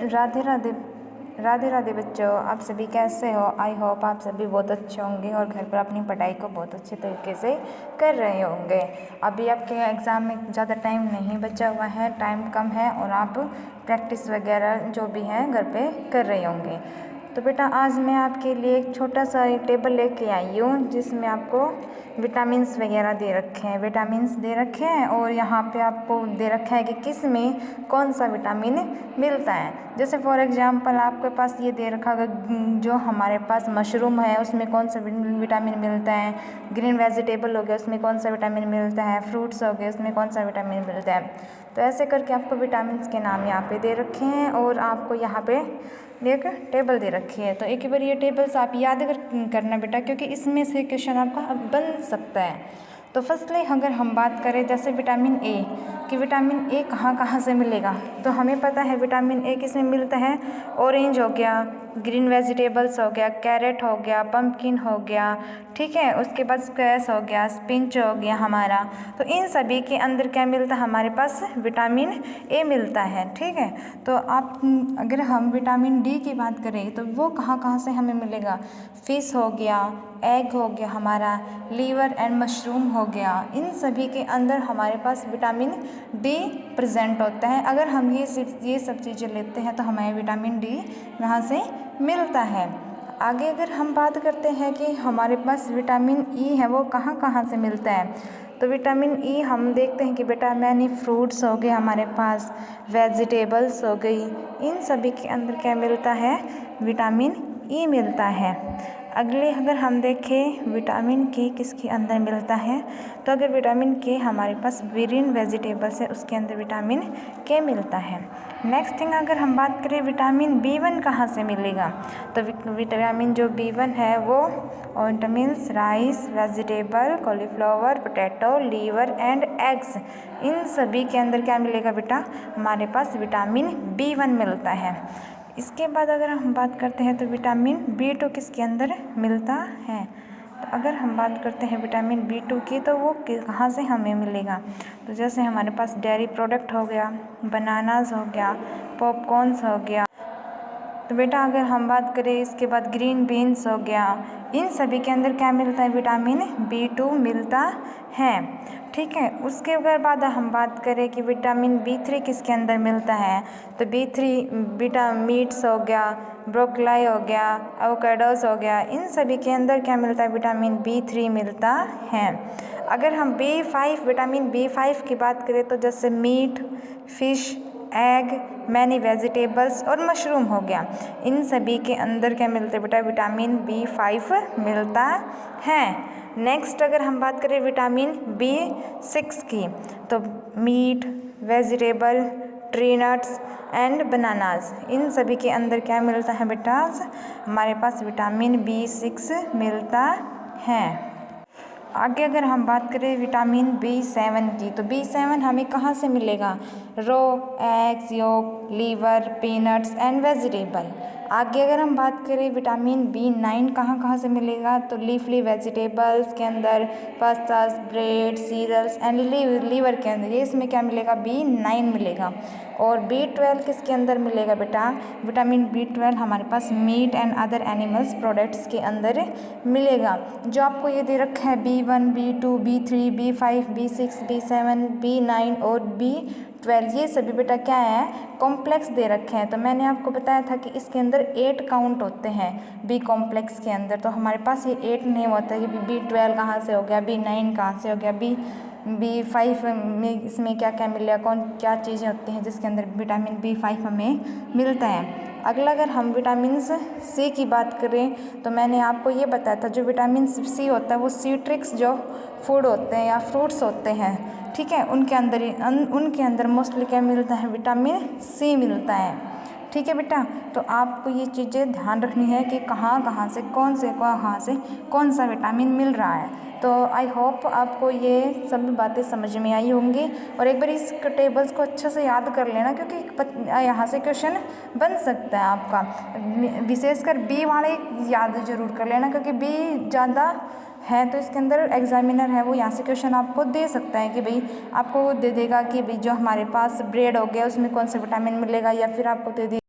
राधे राधे। राधे राधे बच्चों, आप सभी कैसे हो? आई होप आप सभी बहुत अच्छे होंगे और घर पर अपनी पढ़ाई को बहुत अच्छे तरीके से कर रहे होंगे। अभी आपके एग्ज़ाम में ज़्यादा टाइम नहीं बचा हुआ है, टाइम कम है और आप प्रैक्टिस वगैरह जो भी है घर पे कर रहे होंगे। तो बेटा आज मैं आपके लिए एक छोटा सा टेबल लेके आई हूँ जिसमें आपको विटामिन्स वगैरह दे रखे हैं, विटामिन्स दे रखे हैं और यहाँ पे आपको दे रखा है कि किस में कौन सा विटामिन मिलता है। जैसे फॉर एग्जांपल आपके पास ये दे रखा है जो हमारे पास मशरूम है उसमें कौन सा विटामिन मिलता है, ग्रीन वेजिटेबल हो गया उसमें कौन सा विटामिन मिलता है, फ्रूट्स हो गए उसमें कौन सा विटामिन मिलता है। तो ऐसे करके आपको विटामिन के नाम यहाँ पे दे रखे हैं और आपको यहाँ पे एक टेबल दे रखी है। तो एक बार ये टेबल्स आप याद करना बेटा, क्योंकि इसमें से क्वेश्चन आपका बन सकता है। तो फर्स्टली अगर हम बात करें जैसे विटामिन ए कि विटामिन ए कहाँ कहाँ से मिलेगा, तो हमें पता है विटामिन ए किस में मिलता है। ऑरेंज हो गया, ग्रीन वेजिटेबल्स हो गया, कैरेट हो गया, पम्पकिन हो गया, ठीक है, उसके बाद स्क्वैश हो गया, स्पिंच हो गया हमारा। तो इन सभी के अंदर क्या मिलता है, हमारे पास विटामिन ए मिलता है, ठीक है। तो आप अगर हम विटामिन डी की बात करें तो वो कहाँ कहाँ से हमें मिलेगा। फिश हो गया, एग हो गया हमारा, लीवर एंड मशरूम हो गया, इन सभी के अंदर हमारे पास विटामिन डी प्रेजेंट होता है। अगर हम ये सब चीज़ें लेते हैं तो हमें विटामिन डी यहाँ से मिलता है। आगे अगर हम बात करते हैं कि हमारे पास विटामिन ई है वो कहाँ कहाँ से मिलता है, तो विटामिन ई हम देखते हैं कि बेटा मैनी फ्रूट्स हो गए हमारे पास, वेजिटेबल्स हो गई, इन सभी के अंदर क्या मिलता है, विटामिन ई मिलता है। अगले अगर हम देखें विटामिन के किसके अंदर मिलता है, तो अगर विटामिन के हमारे पास ग्रीन वेजिटेबल्स है उसके अंदर विटामिन के मिलता है। नेक्स्ट थिंग अगर हम बात करें विटामिन बी1 कहाँ से मिलेगा, तो विटामिन जो बी1 है वो vitamins rice, vegetable, cauliflower, potato, liver and eggs, इन सभी के अंदर क्या मिलेगा बेटा, हमारे पास विटामिन बी1 मिलता है। इसके बाद अगर हम बात करते हैं तो विटामिन बी2 किसके अंदर मिलता है, तो अगर हम बात करते हैं विटामिन बी2 की तो वो कहाँ से हमें मिलेगा, तो जैसे हमारे पास डेयरी प्रोडक्ट हो गया, बनानास हो गया, पॉपकॉर्न्स हो गया। तो बेटा अगर हम बात करें इसके बाद ग्रीन बीन्स हो गया, इन सभी के अंदर क्या मिलता है, विटामिन बी2 मिलता है, ठीक है। उसके अगर बाद हम बात करें कि विटामिन बी3 किसके अंदर मिलता है, तो बी3 बीटा मीट्स हो गया, ब्रोकली हो गया, एवोकाडोस हो गया, इन सभी के अंदर क्या मिलता है, विटामिन बी3 मिलता है। अगर हम बी5 विटामिन बी5 की बात करें तो जैसे meat, fish, egg, many vegetables और मशरूम हो गया, इन सभी के अंदर क्या मिलता है बेटा, विटामिन बी5 मिलता है। नेक्स्ट अगर हम बात करें विटामिन बी6 की, तो meat, vegetable, tree nuts and bananas, इन सभी के अंदर क्या मिलता है बेटा, हमारे पास विटामिन बी6 मिलता है। आगे अगर हम बात करें विटामिन बी7 की, तो बी7 हमें कहाँ से मिलेगा, raw eggs, yolk, liver, peanuts and vegetable. आगे अगर हम बात करें विटामिन बी9 कहाँ कहाँ से मिलेगा, तो लीफली वेजिटेबल्स के अंदर, pastas, bread, cereals and liver के अंदर, ये इसमें क्या मिलेगा, बी9 मिलेगा। और बी12 किसके अंदर मिलेगा बेटा, विटामिन बी12 हमारे पास meet and other animals products के अंदर मिलेगा। जो आपको ये दे रखा है बी1, बी2, बी3, बी5, बी6, बी7, बी9 और बी12, ये सभी बेटा क्या है, कॉम्प्लेक्स दे रखे हैं। तो मैंने आपको बताया था कि इसके अंदर 8 काउंट होते हैं बी कॉम्प्लेक्स के अंदर, तो हमारे पास ये 8 नहीं होता है कि बी12 कहाँ से हो गया, बी9 कहाँ से हो गया, बी5 में इसमें क्या क्या मिलेगा, कौन क्या चीज़ें होती हैं जिसके अंदर विटामिन बी5 हमें मिलता है। अगला अगर हम विटामिन सी की बात करें तो मैंने आपको ये बताया था जो विटामिन सी होता है वो सीट्रिक्स जो फूड होते हैं या फ्रूट्स होते हैं, ठीक है, उनके अंदर मोस्टली क्या मिलता है, विटामिन सी मिलता है, ठीक है बेटा। तो आपको ये चीज़ें ध्यान रखनी है कि कहाँ से कौन सा विटामिन मिल रहा है। तो आई होप आपको ये सब बातें समझ में आई होंगी और एक बार इस टेबल्स को अच्छे से याद कर लेना, क्योंकि यहाँ से क्वेश्चन बन सकता है आपका। विशेषकर बी वाले याद जरूर कर लेना, क्योंकि बी ज़्यादा है तो इसके अंदर एग्जामिनर है वो यहाँ से क्वेश्चन आपको दे सकता है कि भाई आपको दे देगा कि भाई जो हमारे पास ब्रेड हो गया उसमें कौन सा विटामिन मिलेगा, या फिर आपको दे